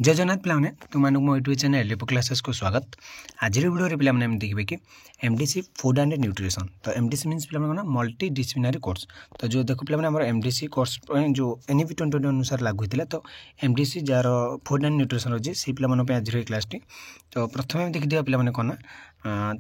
जय जगन्नाथ पिलाने तुम मो यूट्यूब चैनल एलिपो क्लासेस को स्वागत। आज वीडियो पिलाने देखिए कि एमडीसी फूड एंड न्यूट्रिशन। तो एमडीसी मीन्स पिला मल्टी डिसिप्लिनरी कोर्स। तो जो देखो पिला एमडीसी कोर्स जो एनईपी 2020 अनुसार लागू होता तो MDC jar food and nutrition अच्छी से पे आज क्लास टी। तो प्रथम देखिए पिला कौन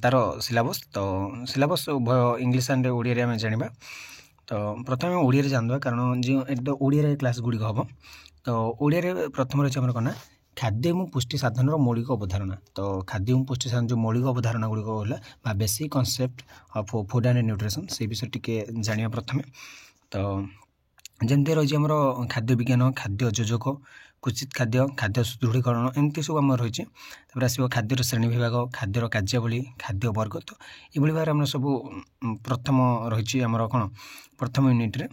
तार सिलेबस। तो सिलेबस उभय इंग्लीश एंड ओडिया में जाना। तो प्रथम ओडिया जानवा कारण जो ओडिया क्लास गुड़िक हम। तो ओडिया प्रथम रही आम कौन खाद्य और पुष्टि साधन मौलिक अवधारणा। तो खाद्य और पुष्टि साधन जो मौलिक अवधारणा गुड़िक है basic concept of food and nutrition से विषय टी जाना प्रथम। तो जमती रही आमर खाद्य विज्ञान खाद्य योजक कुचित खाद्य खाद्य सुदृढ़ीकरण एमती सब आम रही। आसो खाद्यर श्रेणी विभाग खाद्यर कार्यावली खाद्य वर्ग। तो ये भाव में सब प्रथम रही आमर कौन प्रथम यूनिट्रे।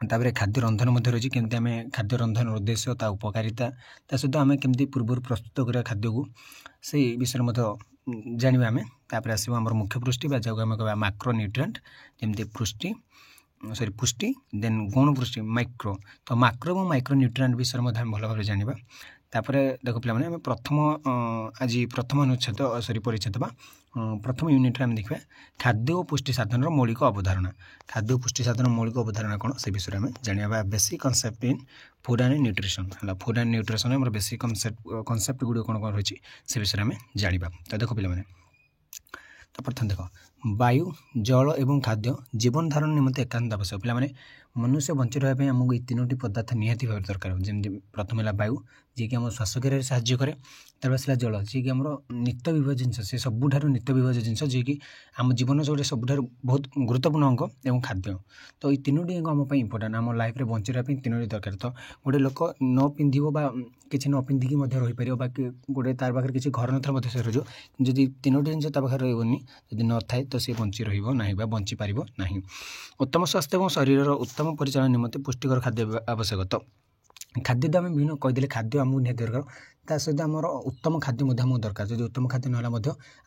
तापर खाद्य रंधन मध्य रही केमती आम खाद्य रंधन उद्देश्य ता उपकारिता ता सहित आम केमती पूर्व प्रस्तुत करा खाद्य को से विषय में जाना आम। तापर आसो आम मुख्य पुष्टि जहाँ आम कह मैक्रो न्यूट्रिएंट जमती पुष्टि सॉरी पुष्टि देन गौण पुष्टि माइक्रो। तो मैक्रो और माइक्रो न्यूट्रिएंट विषय में भल भाव जाना। तापर देख पे प्रथम आज प्रथम अनुच्छेद सॉरी परिच्छेद प्रथम यूनिट आम देखा खाद्य और पुष्टि साधन मौलिक अवधारणा। खाद्य और पुष्टि साधन मौलिक अवधारणा कौन से विषय में जाना basic concept in food and nutrition है। फूड एंड न्यूट्रिशन में बेसिक कॉन्सेप्ट गुड़ कौन कौन रही से विषय में जाना। तो देख पे तो प्रथम देख वायु जल एवं खाद्य जीवन धारण निमंते एकांत आवश्यक। पे मनुष्य बंची रहा आमको ये तीनोटी पदार्थ निहाती भाव दरकार। जमी प्रथम है वायु जी कि आम श्वास क्रिय साहाय्य करे। तार आसला जल जी कि आम नित्य विभज जिनस से सबुठ नित्य विभज जिनस जी कि आम जीवन गोटे सबुठ बहुत गुरुत्वपूर्ण अंग एवं खाद्य। तो ये तीनोटी अंग आम इंपोर्टाट आम लाइफ में बंची रहा तीनोटी दरकार। तो गोटे लोक न पिंधो किसी न पिंधिकी रहीपर गोटे तार पाखे किसी घर न से रही जदि तीनोटी जिन पाखे रही न थाए तो सी बंची रहा बंची पार ना। उत्तम स्वास्थ्य और शरीर उत्तम परिचालन निमंते पुष्टिकर खाद्य आवश्यक। तो खाद्य तो आम विभिन्न कहीदे खाद्य आमको निहाती दरकार ता सहित आमर उत्तम खाद्य आमको दरकार। जो उत्तम खाद्य ना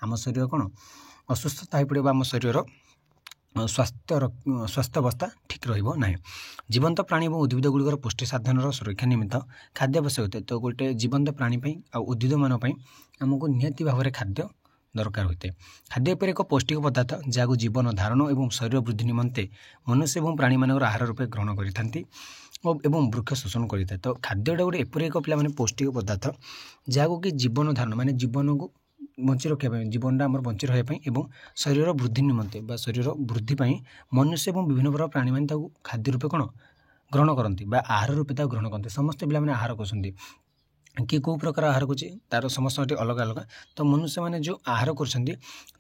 आम शरीर कौन असुस्थता हो पड़े आम शरीर स्वास्थ्य अवस्था ठीक रहा। जीवंत प्राणी और उद्भिद गुड़िकर पुष्टि साधन सुरक्षा निमित्त खाद्य आवश्यक होता है। तो गोटे जीवंत प्राणी उद्भिद मानक आमको निहाती भाव में खाद्य दरकार होता है। खाद्य पर एक पौष्टिक पदार्थ जहाँ जीवन धारण और शरीर वृद्धि निमंते मनुष्य और प्राणी मान आहार रूपे ग्रहण करते एवं वृक्ष शोषण करता है। तो खाद्यटा गोटे एपरी एक पे पौष्टिक पदार्थ जहाँ कि जीवन धारण माने जीवन को बंची रखापी जीवनटा आम बंची रही और शरीर वृद्धि निमंते शरीर वृद्धि मनुष्य और विभिन्न प्रकार प्राणी मैंने खाद्य रूपे कौन ग्रहण करती आहार रूपे ग्रहण करते। समस्त पे आहार करते कि कौ प्रकार आहार कर तार समस्त अलग अलग। तो मनुष्य मैंने जो आहार कर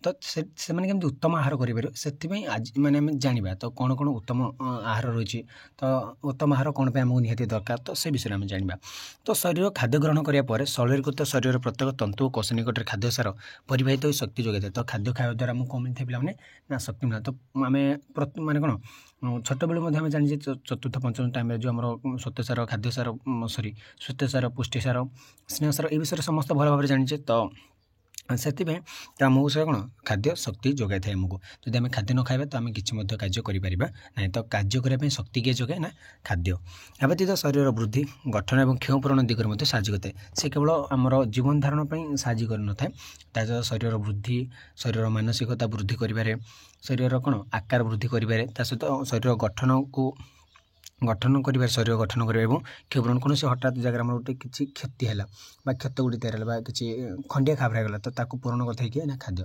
तो से केमती उत्तम आहार करें आज मैंने जाना। तो कौन कौन उत्तम आहार रही तो उत्तम आहार कौन पे आमको निहाती दरकार तो से विषय में जाना। तो शरीर खाद्य ग्रहण करार शरीरकृत शरीर प्रत्येक तंतु और कोष निकट खाद्य सार परिवाहित हो शक्ति जोगाई। तो खाद्य खावा द्वारा आमको कौन मिलता है पे शक्ति मिला। तो आम माने कौन छोट बेलू जानी चतुर्थ पंचम टाइम जो आम श्वेत सार खाद्य सार सॉरी श्वेत सार पुष्टि सार स्नेह सार ये विषय समस्त भल भाव जानी। तो से आमको से कौन खाद्य शक्ति जोगाई थाए आमको। जब आम खाद्य न खाଇବା तो आम किसी कार्य करें। तो कार्य करने शक्ति किए जोगाए ना खाद्य। या व्यतीत शरीर वृद्धि गठन और क्षयपूरण दिगरे मध्य साहाय्य करते से केवल आमर जीवन धारण साहाय्य कर शरीर वृद्धि शरीर मानसिकता वृद्धि कर शरीर कौन आकार वृद्धि कर सहित शरीर गठन को गठन कर शरीर गठन कर क्षयपूरण कौन से हठात जगह गोटे किसी क्षति है क्षत गुड़ी तैयार है किसी खंडिया खाबरा गला तो पूरण करते ना खाद्य।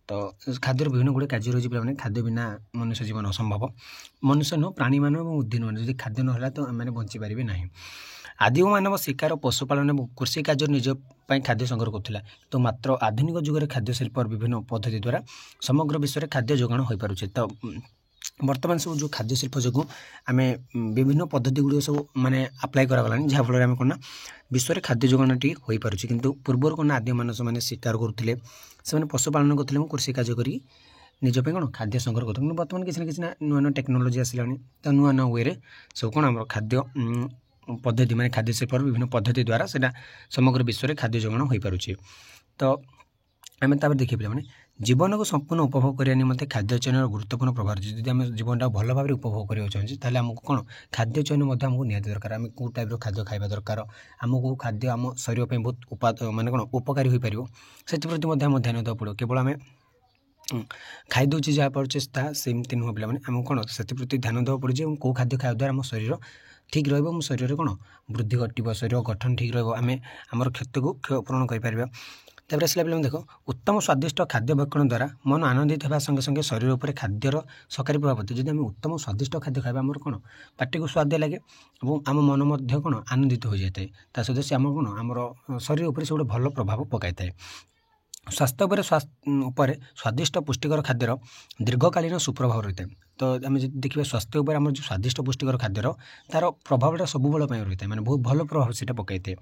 तो खाद्यर विभिन्न गुड़े कार्य रही पे खाद्य बिना मनुष्य जीवन असंभव। मनुष्य नुह प्राणी मान उद्भिद मान जब खाद्य ना तो आम बंची पारे ना। आदिम मानव शिकार पशुपालन और कृषि कार्य निज खाद्य संग्रह करुला। तो मात्र आधुनिक जुगे खाद्य शिल्प विभिन्न पद्धति द्वारा समग्र विश्व में खाद्य जोगाण हो पारे। तो बर्तमान सब जो खाद्य शिल्प जो आम विभिन्न पद्धति गुड़ सब माने अप्लाई करागला जहाँफल आम कौन विश्व में खाद्य जोगाण टी हो पारे। किंतु पूर्वर कौन आदिम मानस मैंने शिकार करुले से पशुपालन करते कृषि कार्य कर निजपाई कौन खाद्य संग्रह करते। कि बर्तमान किसी ना किसी नुआ नुआ टेक्नोलोजी आसला तो नुआ नुआ वे सब कौन आम खाद्य पद्धति माने खाद्य शिल्प विभिन्न पद्धति द्वारा से समग्र विश्व में खाद्य जोगाण हो पारे। तो आम देखिए पे जीवन को संपूर्ण उपभोग करने निमंते खाद्य चयन गुरुत्वपूर्ण प्रभाव रही है। आम जीवन भल भाव उपभोग करने चाहिए आमको कौन खाद्य चयन आमको नि दरकार आम कौ टाइप खाद्य खाଇବା दरकार आमको खाद्य आम शरीर पर बहुत माने कौन उपकारी हो पार से प्रति ध्यान देवा पड़ो केवल आम खाईदे जहाँ पाचे सेमती नुह पे आमको कौन से प्रति ध्यान देवा पड़े कौ खाद्य खावा द्वारा आम शरीर ठीक रही शरीर कौन वृद्धि घटो शरीर गठन ठीक रम क्षति को पूरण कर तापर आसला पे देख उत्तम स्वादिष्ट खाद्य भक्षण द्वारा मन आनंदित होगा संगे संगे शरीर पर खाद्यर सकारी प्रभाव पड़े जब आम उत्तम स्वादिष्ट खाद्य खावा आम कौन पार्टी को स्वाद लगे और आम मन कौन आनंदित हो जाए ता सहित से आम कौन आम शरीर उपर से गोटे भल प्रभाव पकाई थाए। स्वास्थ्य उपर स्वादिष्ट पुष्टिकर खाद्यर दीर्घकालीन सुप्रभाव रही है। तो आम देखिए स्वास्थ्य उपर आम जो स्वादिष्ट पुष्टिकर खाद्यर तार प्रभावटा सब बेल रही है मैंने बहुत भल प्रभाव से पकई थाए।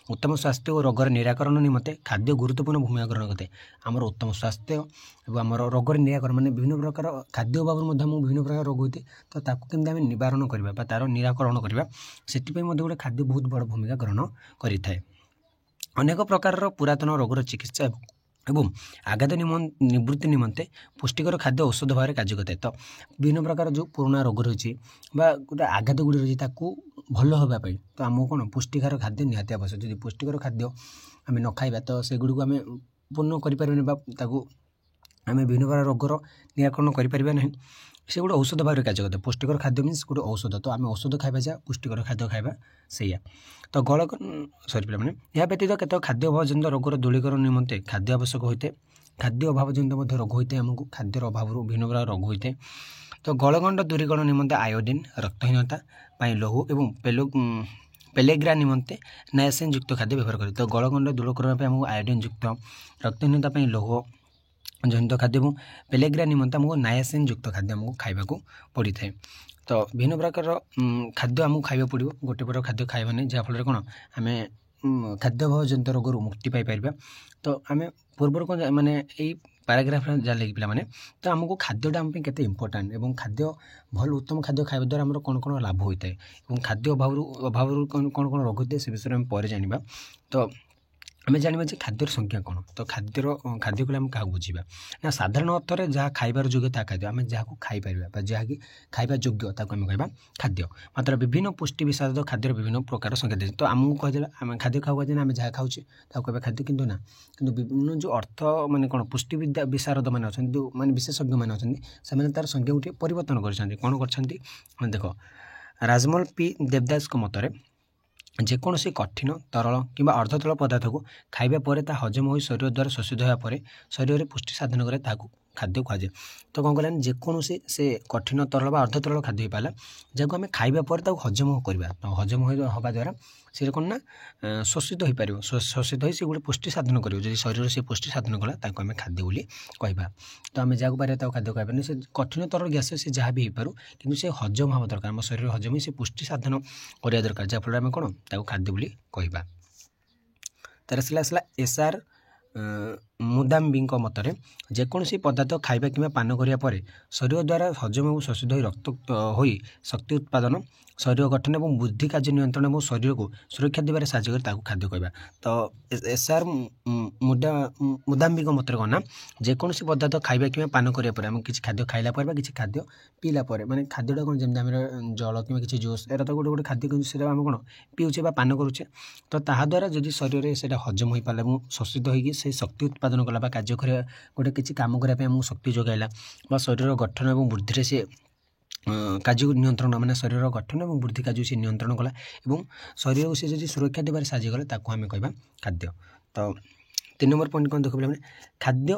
उत्तम स्वास्थ्य और रोगर निराकरण निमंते खाद्य गुरुत्वपूर्ण भूमिका ग्रहण करते आमर उत्तम स्वास्थ्य और आम रोगर निराकरण मैंने विभिन्न प्रकार खाद्य अभाव विभिन्न प्रकार रोग होते तो ताकू केमती आम निवारण करवा तार निराकरण करवा से गोटे खाद्य बहुत बड़ भूमिका ग्रहण करें। अनेक प्रकार पुरातन रोगर चिकित्सा एवं आघात निवृत्ति निमंते पुष्टिकर खाद्य औषध भाव में कार्य करता है। तो विभिन्न प्रकार जो पुराना रोग रही गोटे आघात गुड़ी रही भल होगापी तो आमको कौन पुष्टिकर खाद्य निहाती आवश्यक जब पुष्टिकर खाद्य आम न खाइबा तो सेगुड़ी आम पूर्ण करें आम विभिन्न प्रकार रोगर निराकरण करें ना से गोटे औषध भाव में कार्य करते पुष्टिकर खाद्य मीन्स गोटे औषध तो आम औषध खाइबा जा पुष्टिकर खाद्य खाइबा से तो गल सरी पे यह व्यतीत केत खाद्य अभाव जनित रोगर दूरीकरण निमंते खाद्य आवश्यक होते खाद्य अभाव जनित रोग होता है आमको खाद्यर अभाव विभिन्न प्रकार रोग होता है। तो गलगंड दूरीकरण निमंते आयोडीन रक्तहीनता लौह एवं पेलेग्रा निमंते नायासिन युक्त खाद्य व्यवहार करें। तो गलगंड दूर करने आमको आयोडीन युक्त रक्तहीनता लौह जनित खाद्य और पेलेग्रा निमंते आमको नायासिन युक्त खाद्य आमको खाइबा पड़ी था। तो विभिन्न प्रकार खाद्य आमको खाइबा पड़ो गोटे प्रकार खाद्य खाइबा नहीं जहाँफल कौन आम खाद्य अभाव जनित रोग मुक्ति पाइपर। तो आम पूर्व कौन माने यही पैराग्राफ जहाँ लगे पे तो आमको खाद्यटा आम के इम्पोर्टाट और खाद्य भल उत्तम खाद्य खाଇବା द्वारा आम कौन कौन लाभ होता है और खाद्य अभाव कौन कौन रोग होता है से विषय में पर जाना। तो आम जाना खाद्यर संख्या कौन तो खाद्य को आम क्या बुझा ना साधारण अर्थ में जहाँ खाइबार योग्य ता खाद्य आम जहाँ खाईपर जहाँकि खाइबा योग्य ताको आम कहवा खाद्य मात्र विभिन्न पुष्टि विषाद खाद्यर विभिन्न प्रकार संख्या दे। तो आमको कहला आम खाद्य खाऊ आम जहाँ खाऊे कहवा खाद्य किंतु ना कि विभिन्न जो अर्थ माने कौन पुष्टि विशारद मैंने अच्छा जो मैंने विशेषज्ञ मैंने अच्छा से तार संज्ञा गोटे परिवर्तन कर देख राजमल पी देवदास मतरे जेकोसी कठिन तरल कि अर्धतल पदार्थ को खाइबा पर हजम हो शरीर द्वारा शोषित होगापर शरीर में पुष्टि साधन करे खाद्य कहुए। तो कौन कहलानी जेकोसी से कठिन तरल अर्धतरल खाद्य हो पाला जहाँ आम खाइबा पर हजम करवा तो हजम होगा द्वारा से कौन ना शोषित हो पार शोषित हो गोटे पुष्टि साधन कर शरीर से पुष्टि साधन कला आम खाद्य बोली कहवा। तो आम जहाँ पारे खाद्य कहना से कठिन तरल गैस से जहाँ भी हो पारू कि से हजम हवा दरकार आम शरीर हजम ही से पुष्टि साधन करवा दरकार जहाँफल आम कौन खाद्य बोली कहवा। तार आसला एसआर मुदाम्बी मतरे जेकोसी पदार्थ खाइबा कि पान करिया परे शरीर द्वारा हजम और शोषित हो रक्त हो शक्ति उत्पादन शरीर गठन और बुद्धि कार्य नियंत्रण और शरीर को सुरक्षा देवार साहाय्य करे खाद्य कहवा। तो एसआर मुदाम्बी मतरे कहना जेकोसी पदार्थ खाइबा कि पान करिया परे आम किसी खाद्य खाइला पर किसी खाद्य पीला पर माने खाद्यटा कौन जमी आम जल कि किसी जुस एरा तो गोटे गोटे खाद्य कि आम कौन पीऊे पान करुचे तो ताद्वारा जदि शरीर से हजम हो पाला और शोषित होगी से शक्ति उत्पादन कला कार्य कर गोटे किसी कम करने शक्ति जोगाइला शरीर गठन और वृद्धि से कार्य नियंत्रण माने शरीर गठन और वृद्धि कार्य से नियंत्रण कला और शरीर को से सुरक्षा देवार साहाय्य कला ताको आम कहवा खाद्य। तो 3 नंबर पॉइंट कौन देख पे खाद्य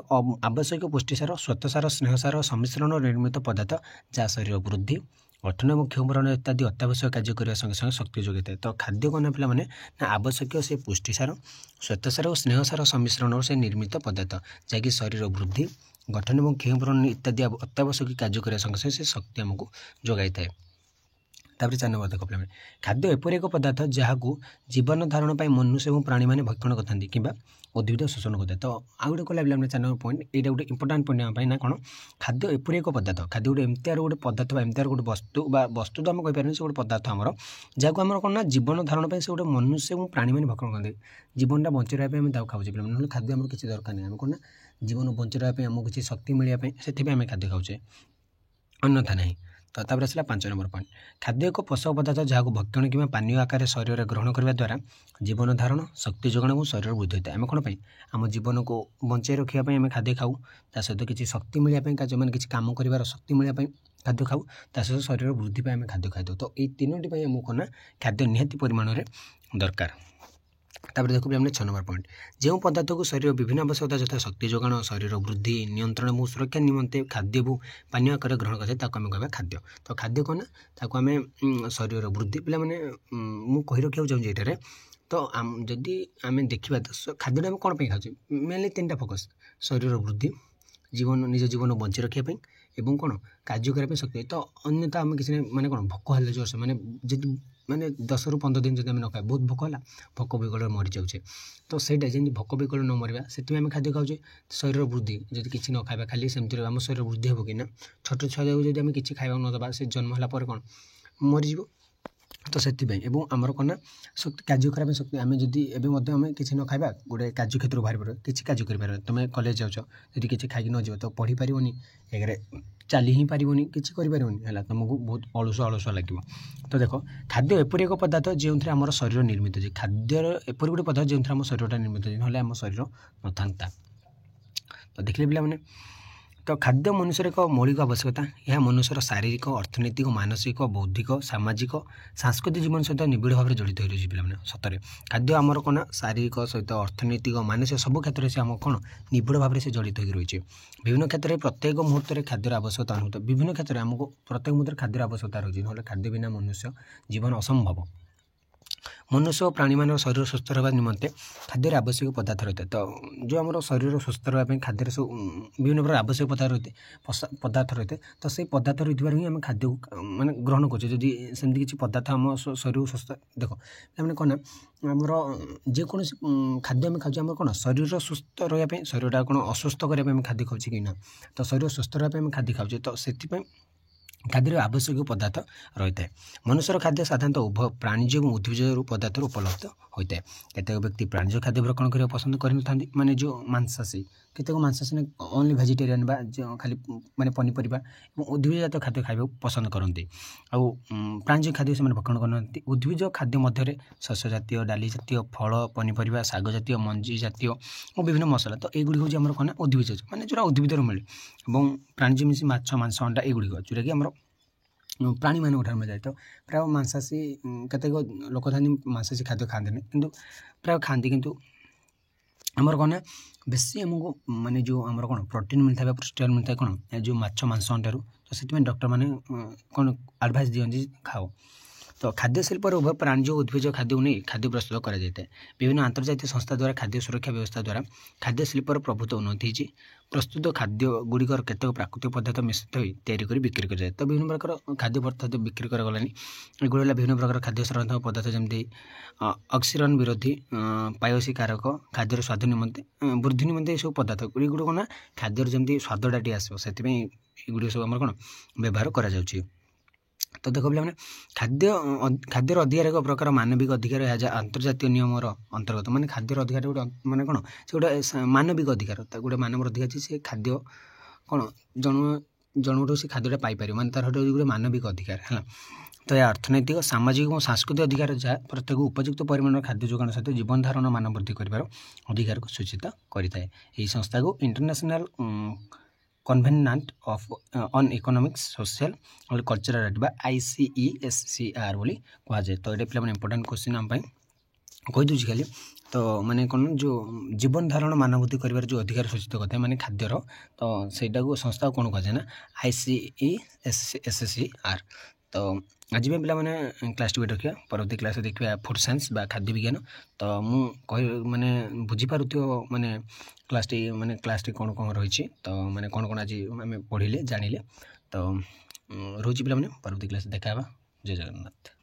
आवश्यक पुष्टिसार श्वेतसार स्नेहसार सम्मिश्रण निर्मित पदार्थ जहाँ शरीर वृद्धि गठन और क्षमरण इत्यादि अत्यावश्यक कार्य करने संगे संगे शक्ति जोगाई था। तो खाद्य कौन पे ना आवश्यक से पुष्टिसार श्वेतसार और स्नेहसार सम्मिश्रण से निर्मित पदार्थ जहाँकि शरीर वृद्धि गठन और क्षमरण इत्यादि अत्यावश्यक कार्य करने संगे संगे से शक्ति आमको जोगाई थाए। तापर 4 नंबर देख पे खाद्य एपरि एक पदार्थ जहाँ जीवन धारण पर मनुष्य और प्राणी मैंने भक्षण करते कि उद्भिद शोषण करते। तो आउ गोटे कला 4 नंबर पॉइंट यहाँ गोटे इंपोर्टाट पॉइंट ना कौन खाद्य एपरि एक पदार्थ खाद्य गोटे एमतीआर गोटे पदार्थ एमतीआर गोटे वस्तु तो आम कहीपर से गोटे पदार्थ आमर जहाँ आम कौन ना जीवन धारण पर से गोटे मनुष्य और प्राणी मैंने भक्षण करते जीवनटा बचाई आम खाऊे ना खाद्य आम किसी दरकार नहीं आम कौन ना जीवन बंची रहा आमको किसी शक्ति मिलने से आम खाद्य खाऊे अन्यथा नहीं। तो तापर आसला 5 नंबर पॉइंट खाद्य एक पोषक पदार्थ जहाँ भक्षण कि पानीय आकार शरीर ग्रहण करने द्वारा जीवन धारण शक्ति जोगाण और शरीर वृद्धि होता है। आम कौन आम जीवन को बचाई रखापी आम खाद्य खाऊ ता सहित किसी शक्ति मिलने जो मैंने किसी कम कर शक्ति मिलने खाद्य खाऊ ता सहित शरीर वृद्धि आम खाद्य खाई। तो ये तीनोटी आमको ना खाद्य निहाती परिमाण में दरकार। तापर देखो हमने 6 नंबर पॉइंट जो पदार्थ को शरीर विभिन्न आवश्यकता यथा शक्ति जोगाण शरीर वृद्धि नियंत्रण और सुरक्षा निमंते खाद्य पानीय आकार ग्रहण करते आम कह खाद्य। तो खाद्य कौन ना आम शरीर वृद्धि पे मैंने मुझे रखा चाहिए ये। तो जदि आम देखा तो खाद्य आम कौन खाऊे मेनली 3टा फोकस शरीर वृद्धि जीवन निज जीवन बंची रखापी एवं कौन कार्य करने शक्ति। तो अन्यथा आम किसी माने कौन भोक हेल्ले जोर से माने 10 ରୁ 15 दिन जब आम न खाए बहुत भोक है भोक विकल मरी जाऊे। तो सहीटा जमी भोक विकल न मरवा से आम खाद्य खाऊे शरीर वृद्धि जब किसी न खाଇବା खाली सेमती आम शरीर वृद्धि हे कि ना छोट छुआ जब आम किसी खावा न दबा से जन्म है कौन मरीज। तो से आमर कौन ना शक्ति कार्य करने शक्ति आम जदि एवं आम किसी न खाଇବା गोटे कार्य क्षेत्र बाहर पड़े किसी कार्य कर तुम कॉलेज जाऊँ जदि किसी खाई न तो पढ़ी पारनी एक चली ही पारनी किसी है तुमको बहुत अलसुआ लगे। तो देख खाद्य एपरी एक पदार्थ जो आम शरीर निर्मित है खाद्य एपरी गोटे पदार्थ जो आम शरीरटा निर्मित है ना आम शरीर न था। तो देखिले पिला माने तो खाद्य मनुष्य एक मौलिक आवश्यकता यह मनुष्यर शारीरिक अर्थनैतिक मानसिक बौद्धिक सामाजिक सांस्कृतिक जीवन सहित निबिड़ भाव में जड़ित हो रही है। सतरे खाद्य आमर कौन शारीरिक सहित अर्थनैतिक मानसिक सब क्षेत्र से आम कौन निबिड़ भाव में से जड़ित हो रही है। विभिन्न क्षेत्र में प्रत्येक मुहूर्त में खाद्यर आवश्यकता अनुभूत विभिन्न क्षेत्र में आमको प्रत्येक मुहूर्त खाद्यर आवश्यकता रही ना खाद्य बिना मनुष्य जीवन असंभव। मनुष्य और प्राणी मान शरीर सुस्थ रहा निमंते खाद्य आवश्यक पदार्थ रहता है। तो जो आम शरीर सुस्थ रहा खाद्य सब विभिन्न प्रकार आवश्यक पदार्थ रहते तो से पदार्थ रही आम खाद्य माने ग्रहण करें जदि सेमती किसी पदार्थ आम शरीर सुस्थ देख मैंने कौन ना आमर जेकोसी खाद्य आम खाऊँ आम कौन शरीर सुस्थ रहा शरीरटा कौन अस्वस्थ करने खाद्य खाऊँ कि ना तो शरीर सुस्थ रहा आम खाद्य खाऊे। तो से खाद्य आवश्यक पदार्थ रही है। मनुष्यर खाद्य साधारणतः उभय प्राणीज और उद्भिज पदार्थ उपलब्ध होता है। केतेक व्यक्ति प्राणीज खाद्य भक्षण करने पसंद करते माने जो मांसाशी केतेक मांसाशी ने ओनली वेजिटेरियन बा जो खाली माने पनीपरिया उद्भिज जात खाद्य खाइबा पसंद करते आउ प्राणीज खाद्य से भक्षण करते। उद्भिज खाद्य मध्य शस्य जातीय डाली जातीय फल पनीपरिया शाग जातीय मंजी जातीय और विभिन्न मसला। तो युड़ी हूँ आम कौन उद्भिज माने जो उद्भिद मिले और प्राणीज मिसी माछ मांस अंडा युड़ी जोटा कि आम प्राणी मान ठार जाए। तो प्राय मांसाशी केतेक लोक था मांसाशी खाद्य खाते किंतु प्राय खाती किंतु आमर कौन ना बेसी आमको माने जो आमर कौन प्रोटीन मिलता है पुष्टिकर मिलता है कौन जो माछ मांस अंडारू। तो से डॉक्टर मैंने कौन एडवाइस दिखती खाओ। तो खाद्य शिल्प उभय प्राणीज उद्भिज खाद्य नहीं खाद्य प्रस्तुत कर विभिन्न अंतर्जातीय संस्था द्वारा खाद्य सुरक्षा व्यवस्था द्वारा खाद्य शिल्पर प्रभुत्व उन्नति होती प्रस्तुत खाद्य गुड़िकर केतक प्राकृतिक पदार्थ मिश्रित हो तैयारी बिक्री कर। तो विभिन्न प्रकार खाद्य पदार्थ बिक्री करागलानी एगुड़ा विभिन्न प्रकार खाद्य संरक्षण पदार्थ जमी ऑक्सीजन विरोधी पायोसी कारक खाद्यर स्वाद निमंते वृद्धि निमंते सब पदार्थ गुड़ ना खाद्यर जमी स्वादटा टी आसो से गुड़ सब आम कौन व्यवहार करा जाउछि। तो देख पे खाद्यर अधिकार एक प्रकार मानविक अधिकार यह अंतर्जातीय नियम अंतर्गत माने खाद्यर अधिकार गोटे माने कौन से गोटे मानविक अधिकार गोटे मानव अधिकार से खाद्य कौन जन से खाद्यटा पाइपर माने तार गोटे मानविक अधिकार है। तो यह अर्थनैतिक सामाजिक और सांस्कृतिक अधिकार जहाँ प्रत्येक उपयुक्त परिमाण खाद्य जोगाण सहित जीवन धारण मान वृद्धि कर अधिकार को सूचित करता है। यही संस्था को international covenant of on economics social और कल्चरल राइट ICESCR बोली कह जाए। तो ये पे इंपोर्टेंट क्वेश्चन आम कहीदे खाली। तो माने कौन जो जीवन धारण मानवृद्धि कर जो अधिकार सूचित करता है माने खाद्यर तो सहीटा को संस्था कौन कह जाए ना ICESCR। तो आज भी पे क्लास 2 रखा परवर्ती क्लास देखा फूड साइंस बा खाद्य विज्ञान। तो मुझे माने बुझीपारुथिव माने क्लास टी कौन कौन रही तो माने कौन कौन आज आम पढ़िले जानिले। तो रोचे पे परवर्ती क्लास देखा जय जगन्नाथ।